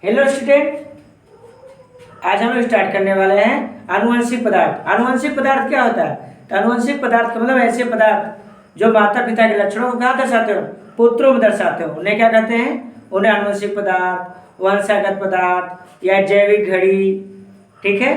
Hello student, आज हम लोग स्टार्ट करने वाले हैं आनुवंशिक पदार्थ। आनुवंशिक पदार्थ क्या होता है? तो आनुवंशिक पदार्थ का मतलब ऐसे पदार्थ जो माता पिता के लक्षणों को कहाँ दर्शाते हो? पुत्रों में दर्शाते हो। उन्हें क्या कहते हैं? उन्हें आनुवंशिक पदार्थ, वंशागत पदार्थ या जैविक घड़ी, ठीक है,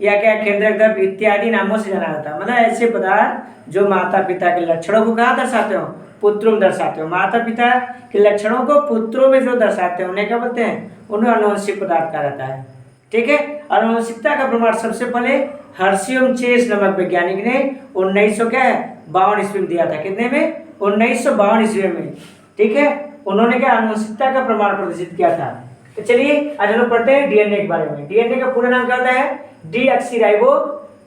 या क्या केंद्रक द्रव्य इत्यादि नामों से जाना जाता है। मतलब ऐसे पदार्थ जो माता पिता के लक्षणों को कहाँ दर्शाते हो? पुत्रों में दर्शाते हो। माता पिता के लक्षणों को पुत्रों में जो दर्शाते हैं उन्हें क्या बोलते हैं? उन्हें आनुवंशिक पदार्थ कहा जाता है। ठीक है। आनुवंशिकता का प्रमाण सबसे पहले हर्शियम चेस नामक वैज्ञानिक ने 1952 ईस्वी में दिया था। कितने में? 1952 ईस्वी में। ठीक है। उन्होंने क्या आनुवंशिकता का प्रमाण प्रदर्शित किया था। तो चलिए आज हम लोग पढ़ते हैं डीएनए के बारे में। डीएनए का पूरा नाम क्या होता है? डीऑक्सीराइबो,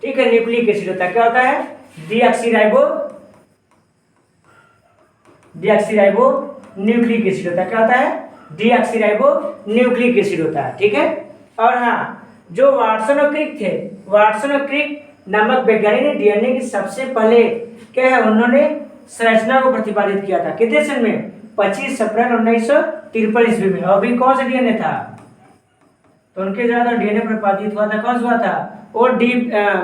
ठीक है, न्यूक्लिक एसिड होता है। क्या होता है? डीऑक्सीराइबो न्यूक्लिक एसिड होता है। क्या होता है? डीऑक्सीराइबो न्यूक्लिक एसिड होता है। ठीक है। और हाँ, जो वाटसन और क्रिक थे, वाटसन और क्रिक नामक वैज्ञानिक ने डीएनए की सबसे पहले क्या है, उन्होंने संरचना को प्रतिपादित किया था। कितने सन में? 25 अप्रैल 1953 ईस्वी में। और भी कौन सा डीएनए था? तो उनके द्वारा डीएनए प्रतिपादित हुआ था। कौन सा हुआ था? और बी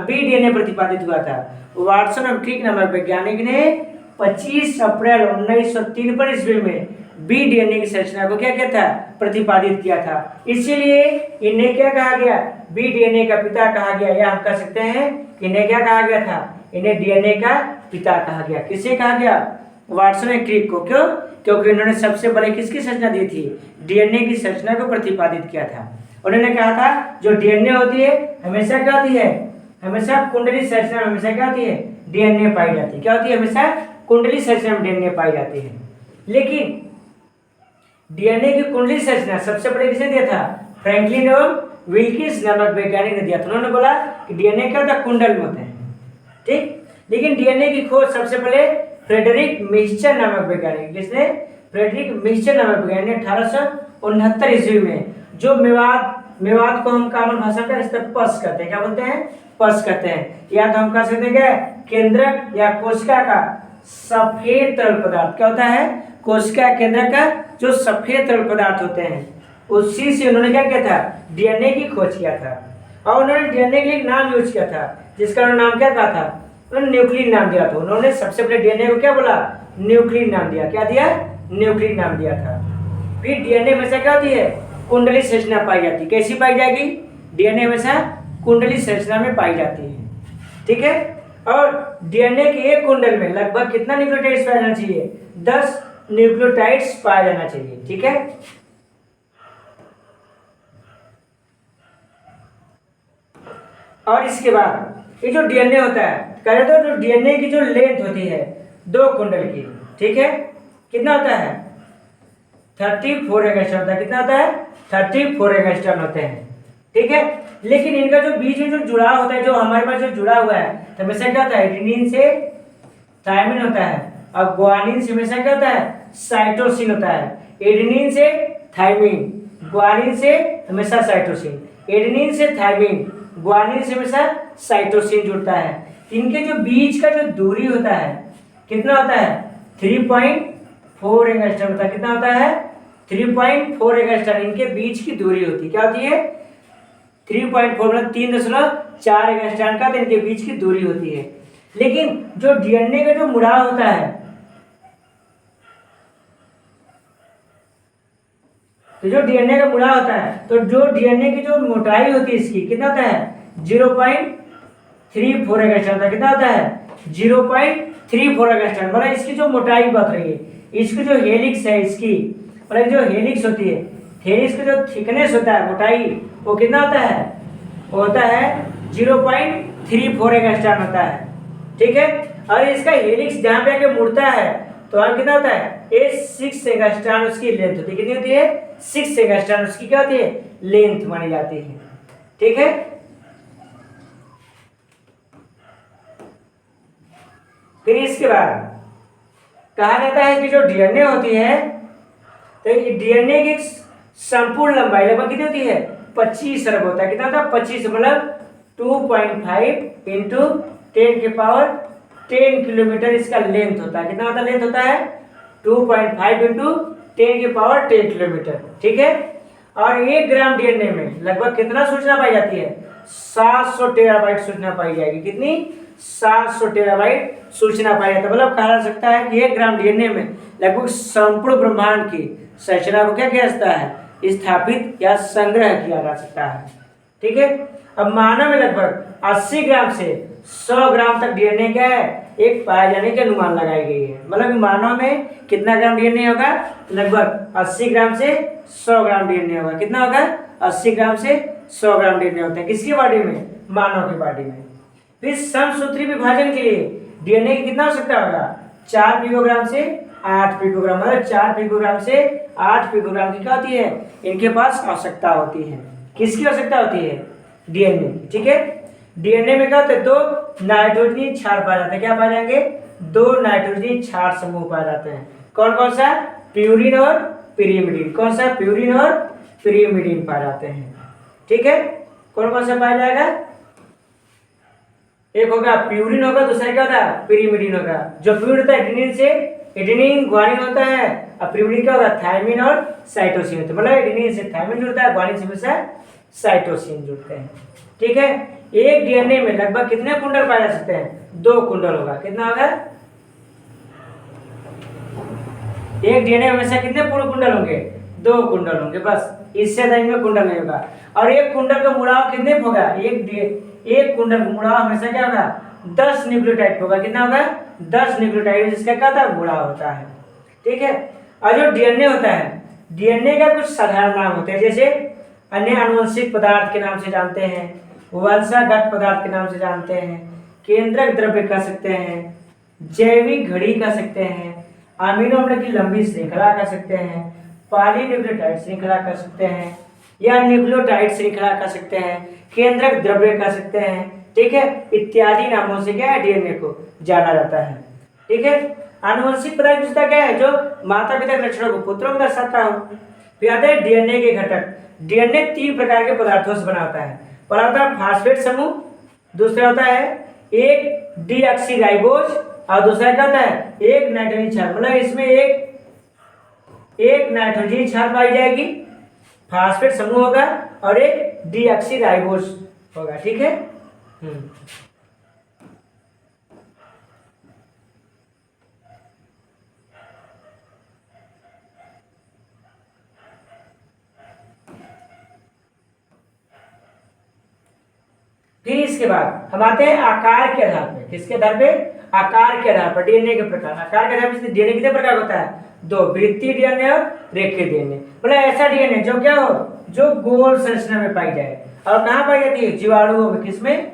डीएनए प्रतिपादित हुआ था। वाटसन और क्रिक नामक वैज्ञानिक ने 25 अप्रैल 1953 ईस्वी में बी डीएनए की संरचना को क्या किया था? प्रतिपादित किया था। इसीलिए इन्हें क्या कहा गया? बी डीएनए का पिता कहा गया। या हम कह सकते हैं इन्हें क्या कहा गया था? इन्हें डीएनए का पिता कहा गया। किसे कहा गया? वाटसन और क्रिक को। क्यों? क्योंकि उन्होंने सबसे पहले किसकी संरचना दी थी? डीएनए की संरचना को प्रतिपादित किया था। उन्होंने कहा था जो डीएनए होती है हमेशा क्या होती है? हमेशा कुंडली संरचना में हमेशा क्या होती है? डीएनए पाई जाती है। क्या होती है? हमेशा कुंडली संरचना में डीएनए पाई जाती है। लेकिन डीएनए की कुंडली संरचना सबसे पहले किसने दिया था? फ्रैंकलिन एवं विल्किंस नामक वैज्ञानिक ने दिया था। उन्होंने बोला कि डीएनए क्या होता है? कुंडल में होते हैं। ठीक। लेकिन डीएनए की खोज सबसे पहले फ्रेडरिक मिक्सचर नामक वैज्ञानिक, जिसने फ्रेडरिक मिक्सचर नामक वैज्ञानिक ने 1869 ईस्वी में, जो मेवात को हम कॉमन भाषा का पस कहते हैं। क्या बोलते हैं? पस कहते हैं। या तो हम कह सकते हैं क्या? केंद्रक या कोशिका का सफेद तरल पदार्थ। क्या होता है? कोशिका केंद्रक का जो सफेद तरल पदार्थ होते हैं, उसी से उन्होंने क्या किया था? डीएनए की खोज किया था। और उन्होंने डीएनए के लिए एक नाम यूज किया था, जिसका उन्होंने नाम क्या कहा था? उन्होंने न्यूक्लिन नाम दिया था। उन्होंने सबसे पहले डीएनए को क्या बोला? न्यूक्लिन नाम दिया। क्या दिया? न्यूक्लिन नाम दिया था। फिर डीएनए हमेशा क्या होती है? कुंडली संरचना पाई जाती है। कैसी पाई जाएगी? डीएनए हमेशा कुंडली संरचना में पाई जाती है। ठीक है। और डीएनए के एक कुंडल में लगभग कितना न्यूक्लियोटाइड्स पाया जाना चाहिए? 10 न्यूक्लियोटाइड्स पाया जाना चाहिए। ठीक है। और इसके बाद ये जो डीएनए होता है, कह रहे तो जो डीएनए की जो लेंथ होती है 2 कुंडल की, ठीक है, कितना होता है? 34 एंगस्ट्रॉम होता है। कितना होता है? 34 एंगस्ट्रॉम होते हैं। ठीक है। लेकिन इनका जो बीच में जो जुड़ाव होता है, जो हमारे पास जो जुड़ा हुआ है, तो हमेशा क्या होता है? एडेनिन से थायमिन होता है। और ग्वानिन से हमेशा क्या होता है? साइटोसिन होता है। एडेनिन से थायमिन, ग्वानिन से हमेशा साइटोसिन। एडेनिन से थायमिन, ग्वानिन से हमेशा साइटोसिन जुड़ता है। इनके जो बीच का जो दूरी होता है कितना होता है? 3.4 एंगस्ट्रॉम होता है। कितना होता है? 3.4 एंगस्ट्रॉम इनके बीच की दूरी होती है। क्या होती है? 3.4 मतलब 3.4 एंगस्ट्रॉम का इनके बीच की दूरी होती है। लेकिन जो डीएनए का जो मुड़ाव होता है, तो जो डीएनए का मुड़ा होता है, तो जो डीएनए की जो मोटाई होती है इसकी कितना होता है? 0.34 एंगस्ट्रॉम होता है। कितना होता है? 0.34 एंगस्ट्रॉम। मतलब इसकी जो मोटाई बढ़ रही है, इसकी जो हेलिक्स है, इसकी मतलब जो हेलिक्स होती है, हेलिक्स का जो थिकनेस होता है, मोटाई, वो कितना होता है? वो होता है 0.34 एंगस्ट्रॉम होता है। ठीक है। और इसका हेलिक्स जहाँ पे आके मुड़ता है तो वहाँ कितना होता है? 6 एंगस्ट्रॉम उसकी लेंथ होती है। कितनी होती है? 6 एंगस्ट्रॉम उसकी क्या होती है? लेंथ मानी जाती है। ठीक है। फिर इसके बाद कहा जाता है कि जो डीएनए होती है, तो डीएनए की संपूर्ण लंबाई लगभग कितनी होती है? 25 अरब होता है। कितना होता है? 25 मतलब 2.5 इंटू 10 किलोमीटर इसका लेंथ होता है। कितना होता है? लेंथ होता है 2.5 इंटू 10 किलोमीटर। ठीक है। और 1 ग्राम डीएनए में लगभग कितना सूचना पाई जाती है? 700 टेराबाइट सूचना पाई जाएगी। कितनी? 700 टेराबाइट सूचना पाई जाती है। मतलब कहा जा सकता है कि 1 ग्राम डीएनए में लगभग संपूर्ण ब्रह्मांड की संरचना को क्या किया जाता है? स्थापित या संग्रह किया जा सकता है। ठीक है। अब मानव में लगभग 80 ग्राम से 100 ग्राम तक डीएनए क्या है? एक पाए जाने की अनुमान लगाई गई है। मतलब मानव में कितना ग्राम डीएनए होगा? लगभग 80 ग्राम से 100 ग्राम डीएनए होगा। कितना होगा? 80 ग्राम से 100 ग्राम डीएनए होता है। किसकी बॉडी में? मानव की बॉडी में। फिर समसूत्री विभाजन के लिए डीएनए की कितना आवश्यकता होगा? 4 पिकोग्राम से 8 पिकोग्राम। मतलब 4 पिकोग्राम से 8 पिकोग्राम की क्या होती है? इनके पास आवश्यकता होती है। किसकी आवश्यकता होती है? डीएनए। ठीक है। डीएनए में क्या होता है? 2 नाइट्रोजनी क्षार पाए जाते हैं। क्या पाए जाएंगे? 2 नाइट्रोजनी क्षार समूह पाए जाते हैं। कौन कौन सा? प्यूरिन और पिरिमिडीन। कौन सा? प्यूरिन और पिरिमिडीन पाए जाते हैं। ठीक है। कौन कौन सा पाया जाएगा? एक होगा प्यूरिन होगा, दूसरा क्या होता है? पिरिमिडीन होगा। जो प्यूरिन होता है एडेनिन से एडेनिन ग्वानिन होता है, और पिरिमिडीन क्या होगा? थायमिन और साइटोसिन होता है। मतलब एडेनिन से थायमिन जुड़ता है, ग्वानिन से हमेशा साइटोसिन जुड़ते हैं। ठीक है। एक डीएनए में लगभग कितने कुंडल पाए जा सकते हैं? 2 कुंडल होगा। कितना होगा? एक डीएनए में हमेशा कितने पूर्ण कुंडल होंगे? 2 कुंडल होंगे बस, इससे ज्यादा इनमें कुंडल नहीं होगा। और एक कुंडल का मुड़ाव कितने पे होगा? एक कुंडल का मुड़ाव हमेशा क्या होगा? 10 न्यूक्लियोटाइड होगा। कितना होगा? 10 न्यूक्लियोटाइड, जिसका क्या होता है? मुड़ाव होता है। ठीक है। और जो डीएनए होता है, डीएनए का कुछ साधारण नाम होते हैं, जैसे अन्य आनुवंशिक पदार्थ के नाम से जानते हैं, वंशागत पदार्थ के नाम से जानते हैं, केंद्रक द्रव्य कह सकते हैं, जैविक घड़ी कह सकते हैं, अमीनो अम्ल की लंबी श्रृंखला कह सकते हैं, पॉलीन्यूक्लियोटाइड श्रृंखला कह सकते हैं, या न्यूक्लियोटाइड श्रृंखला कह सकते हैं, केंद्रक द्रव्य कह सकते हैं। ठीक है। इत्यादि नामों से क्या है? डीएनए को जाना जाता है। ठीक है। आनुवंशिक पदार्थ विशेषता क्या है? जो माता पिता के लक्षणों को पुत्रों में दर्शाता हो। फिर आते हैं डीएनए के घटक। डीएनए 3 प्रकार के पदार्थों से बना होता है। पहला होता है फास्फेट समूह, दूसरा होता है एक डीऑक्सीराइबोज, और दूसरा क्या होता है? एक नाइट्रोजन क्षार। मतलब इसमें एक नाइट्रोजन क्षार पाई जाएगी, फास्फेट समूह होगा, और एक डीऑक्सीराइबोज होगा। ठीक है। फिर इसके बाद हम आते हैं आकार के आधार पे। किसके आधार पे? आकार के आधार पर डीएनए के प्रकार। आकार के आधार पर डीएनए कितने प्रकार होता है? 2, वृत्तीय डीएनए और रेखीय डीएनए। मतलब ऐसा डीएनए जो क्या हो? जो गोल संरचना में पाई जाए। और कहाँ पाई जाती है? जीवाणुओं में। किसमें?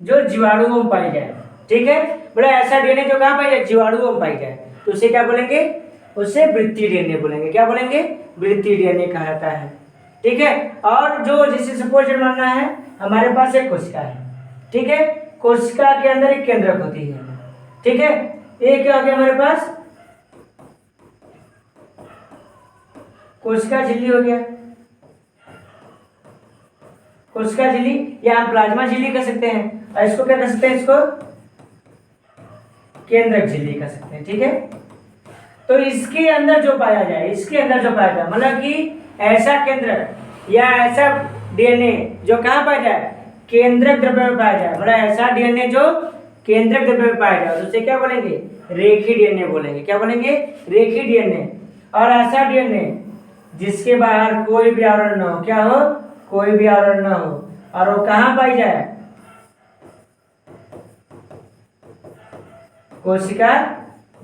जो जीवाणुओं में पाई जाए। ठीक है। मतलब ऐसा डीएनए जो कहाँ पाई जाए? जीवाणुओं में पाई जाए, तो उसे क्या बोलेंगे? उसे वृत्तीय डीएनए बोलेंगे। क्या बोलेंगे? वृत्तीय डीएनए कहा जाता है। ठीक है। और जो जिसे सपोज मानना है, हमारे पास एक कोशिका है। ठीक है। कोशिका के अंदर एक केंद्रक होती है। ठीक है। एक क्या हो गया हमारे पास? कोशिका झिल्ली हो गया। कोशिका झिल्ली, या हम प्लाज्मा झिल्ली कह सकते हैं, और इसको क्या कह सकते हैं? इसको केंद्रक झिल्ली कह सकते हैं। ठीक है। तो इसके अंदर जो पाया जाए, मतलब कि ऐसा केंद्रक या ऐसा डीएनए जो कहाँ पाया जाए? केंद्रक द्रव्य में पाया जाए। मतलब ऐसा डीएनए जो केंद्रक द्रव्य में पाया जाए, उसे क्या बोलेंगे? रेखीय डीएनए बोलेंगे। क्या बोलेंगे? रेखीय डीएनए। और ऐसा डीएनए जिसके बाहर कोई भी आवरण न हो। क्या हो? कोई भी आवरण न हो। और वो कहाँ पाई जाए? कोशिका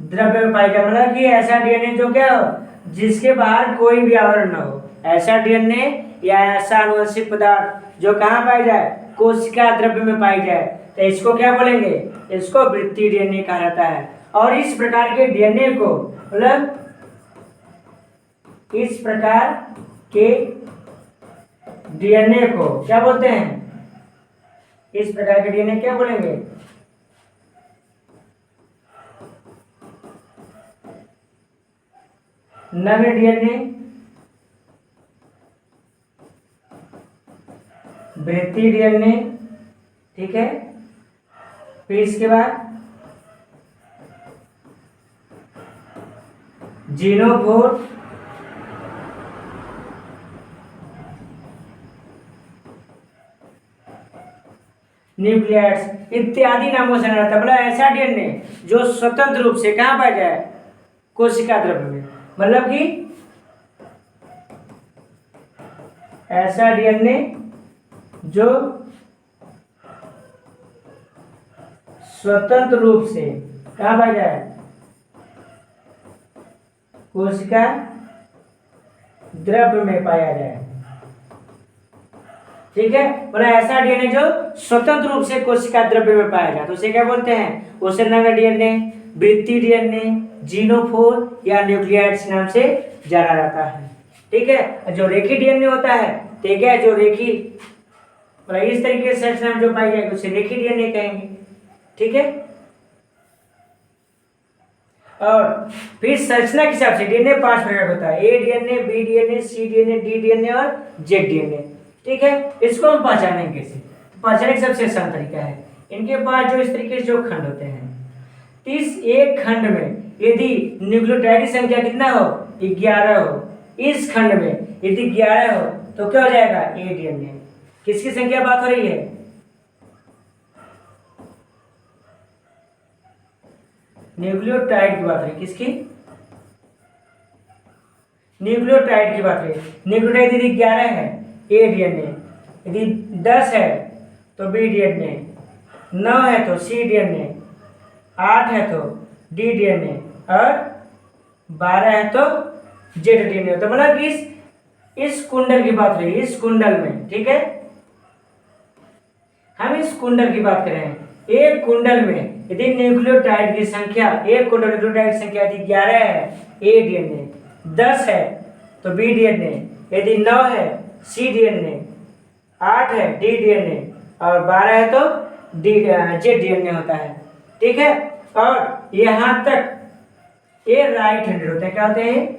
द्रव्य में पाई जाए। मतलब कि ऐसा डीएनए जो क्या हो? जिसके बाहर कोई भी आवरण न हो। ऐसा डीएनए या ऐसा आनुवंशिक पदार्थ जो कहाँ पाई जाए? कोशिका द्रव्य में पाई जाए, तो इसको क्या बोलेंगे? इसको वृत्तीय डीएनए कहा जाता है। और इस प्रकार के डीएनए को, मतलब इस प्रकार के डीएनए को क्या बोलते हैं? इस प्रकार के डीएनए क्या बोलेंगे? नम्य डीएनए, वृत्तीय डीएनए। ठीक है। फिर इसके बाद जीनोफोर, न्यूक्लियाइड्स इत्यादि नामों से जाना जाता है। मतलब ऐसा डीएनए जो स्वतंत्र रूप से कहाँ पाया जाए, कोशिका द्रव्य में। मतलब कि ऐसा डीएनए जो स्वतंत्र रूप से कहाँ पाया जाए, कोशिका द्रव्य में पाया जाए। ठीक है, मतलब ऐसा डीएनए जो स्वतंत्र रूप से कोशिका द्रव्य में पाया जाए तो उसे क्या बोलते हैं, उसे डीएनए, वृत्ति डीएनए, जीनोफोर या न्यूक्लियाइड्स नाम से जाना जाता है। ठीक है, जो रेखी डीएनए होता है ठीक है, जो रेखी मतलब इस तरीके से संरचना जो पाई जाएगी उसे रेखी डीएनए कहेंगे। ठीक है, और फिर संरचना के हिसाब से डीएनए 5 प्रकार का होता है, ए डीएनए, बी डीएनए, सी डीएनए, डी डीएनए और जेड डीएनए। ठीक है, इसको हम पहचानेंगे कैसे, तो पहचानने का सबसे आसान तरीका है, इनके पास जो इस तरीके से जो खंड होते हैं, इस एक खंड में यदि न्यूक्लियोटाइड की संख्या कितना हो, 11 हो, इस खंड में यदि 11 हो तो क्या हो जाएगा, ए डीएनए। किसकी संख्या बात हो रही है, न्यूक्लियोटाइड की बात हो रही है। किसकी, न्यूक्लियोटाइड की बात हो रही है। न्यूक्लियोटाइड यदि 11 है ए डीएनए, यदि 10 है तो बी डीएनए, 9 है तो सी डीएनए, 8 है तो डी डीएनए और 12 है तो जेड डीएनए। तो मतलब इस कुंडल की बात रही, इस कुंडल में। ठीक है, हम इस कुंडल की बात कर रहे हैं। एक कुंडल में यदि न्यूक्लियोटाइड की संख्या, एक कुंडल न्यूक्लियोटाइड की संख्या यदि 11 है ए डीएनए, 10 है तो बी डीएनए, यदि 9 है सी डीएनए, 8 है डी डीएनए और 12 है तो जेड डीएनए होता है। ठीक है, और यहां तक ये राइट हैंडेड होते हैं। क्या होते हैं,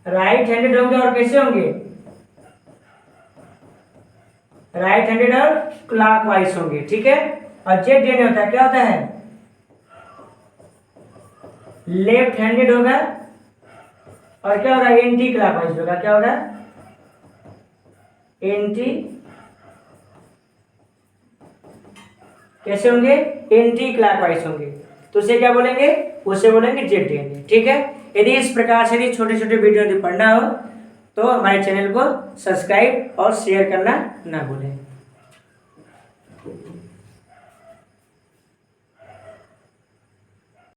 राइट हैंडेड होंगे। और कैसे होंगे, राइट हैंडेड और क्लॉकवाइज होंगे। ठीक है, और जेड डीएनए होता है, क्या होता है, लेफ्ट हैंडेड होगा और क्या होगा, एंटी क्लॉकवाइज होगा। क्या होगा, एंटी, कैसे होंगे, एंटी क्लॉकवाइज होंगे। तो उसे क्या बोलेंगे, उसे बोलेंगे जेड डीएनए। ठीक है, यदि इस प्रकार से यदि छोटे छोटे वीडियो यदि पढ़ना हो तो हमारे चैनल को सब्सक्राइब और शेयर करना ना भूलें।